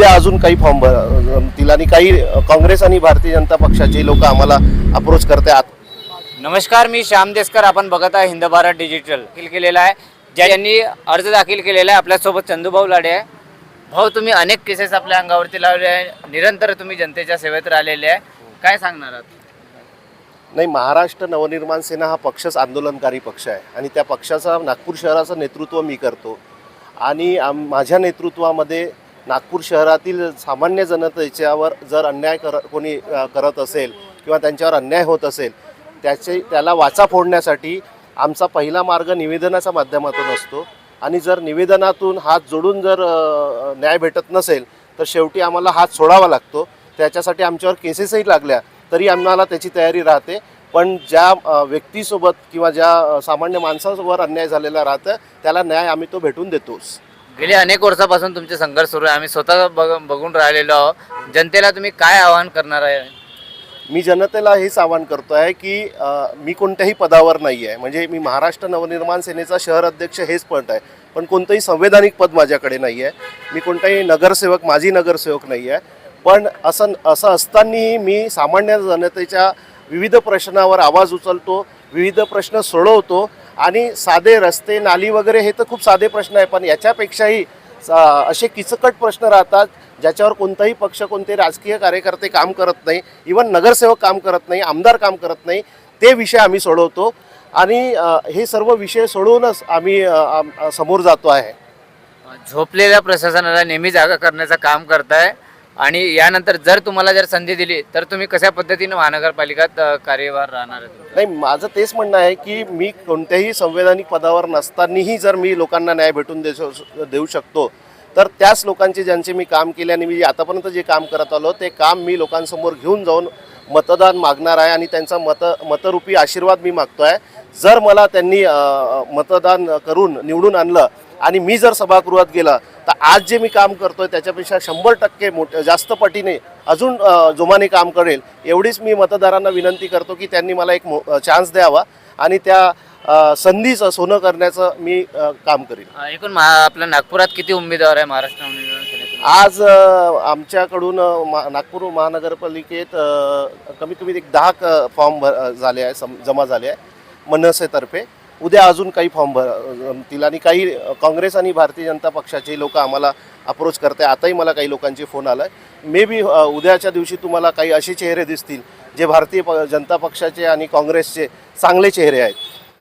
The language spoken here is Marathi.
उद्या अजून काही फॉर्म भरतील आणि काही काँग्रेस आणि भारतीय जनता पक्षाचे लोक आम्हाला अप्रोच करतात. नमस्कार, मी श्याम देशकर. आपण बघत आहे हिंद भारत डिजिटल. केलेला आहे ज्यांनी अर्ज दाखल केलेला आहे. आपल्यासोबत चंदूभाऊ लाडे आहे. भाऊ, तुम्ही अनेक केसेस आपल्या अंगावरती लावले आहे, निरंतर तुम्ही जनतेच्या सेवेत राहिलेले आहे, काय सांगणार आहात? नाही, महाराष्ट्र नवनिर्माण सेना हा पक्षच आंदोलनकारी पक्ष आहे आणि त्या पक्षाचा नागपूर शहराचं नेतृत्व मी करतो आणि माझ्या नेतृत्वामध्ये नागपूर शहरातील सामान्य जनतेच्यावर जर अन्याय कोणी करत असेल किंवा त्यांच्यावर अन्याय होत असेल त्याला वाचा फोडण्यासाठी आमचा पहिला मार्ग निवेदनाच्या माध्यमातून असतो आणि जर निवेदनातून हात जोडून जर न्याय भेटत नसेल तर शेवटी आम्हाला हात सोडावा लागतो. त्याच्यासाठी आमच्यावर केसेसही लागल्या तरी आम्हाला त्याची तयारी राहते. पण ज्या व्यक्तीसोबत किंवा ज्या सामान्य माणसांसोबत अन्याय झालेला राहतं त्याला न्याय आम्ही तो भेटून देतोच. गेली अनेक वर्षापासून तुमचे संघर्ष सुरू आहे, आम्ही स्वतः बघून राहिलेलो आहोत. जनतेला तुम्ही काय आवाहन करणार आहे? मी जनतेला हेच आवाहन करतो आहे की मी कोणत्याही पदावर नाही आहे. म्हणजे मी महाराष्ट्र नवनिर्माण सेनेचा शहर अध्यक्ष हेच पद आहे, पण कोणतंही संवैधानिक पद माझ्याकडे नाही आहे. मी कोणताही नगरसेवक, माजी नगरसेवक नाही आहे. पण असं असतानाही मी सामान्य जनतेच्या विविध प्रश्नावर आवाज उचलतो, विविध प्रश्न सोडवतो आणि साधे रस्ते, नाली वगैरे हे तर खूप साधे प्रश्न आहे, पण याच्यापेक्षाही असे किचकट प्रश्न राहतात ज्याच्यावर कोणताही पक्ष, कोणते राजकीय कार्यकर्ते काम करत नाही, इवन नगरसेवक काम करत नाही, आमदार काम करत नाही, ते विषय आम्ही सोडवतो आणि हे सर्व विषय सोडवूनच आम्ही समोर जातो आहे. झोपलेल्या प्रशासनाला नेहमी जागा करण्याचं काम करताय आणि यानंतर जर तुम्हाला संधी दिली तर तुम्ही कशा पद्धतीने महानगरपालिकात कार्यभार राहणार आहे? नाही, माझं तेच म्हणणं आहे की मी कोणत्याही संवैधानिक पदावर नसतानाही जर मी लोकांना न्याय भेटून देऊ शकतो तर त्याच लोकांचे ज्यांचे मी काम केले आणि मी आतापर्यंत जे काम करत आलो ते काम मी लोकांसमोर घेऊन जाऊन मतदान मागणार आहे आणि त्यांचा मतरूपी आशीर्वाद मी मागतो आहे. जर मला त्यांनी मतदान करून निवडून आणलं आणि मी जर सभागृहात गेला तर आज जे मी काम करतोय त्याच्यापेक्षा 100% जास्त पटीने अजून जोमाने काम करेल. एवढीच मी मतदारांना विनंती करतो की त्यांनी मला एक चान्स द्यावा आणि त्या संधीचं सोनं करण्याचं मी काम करेन. एकूण आपल्या नागपुरात किती उमेदवार आहे महाराष्ट्र नवनिर्माण सेनेतून? आज आमच्याकडून नागपूर महानगरपालिकेत कमीत कमी एक 10 फॉर्म झाले आहे, जमा झाले आहे मनसेतर्फे. उद्या अजून काही फॉर्म भरतील आणि काही काँग्रेस आणि भारतीय जनता पक्षाचे लोक आम्हाला अप्रोच करते. आताही मला काही लोकांचे फोन आला आहे. मे बी उद्याच्या दिवशी तुम्हाला काही असे चेहरे दिसतील जे भारतीय जनता पक्षाचे आणि काँग्रेसचे चांगले चेहरे आहेत.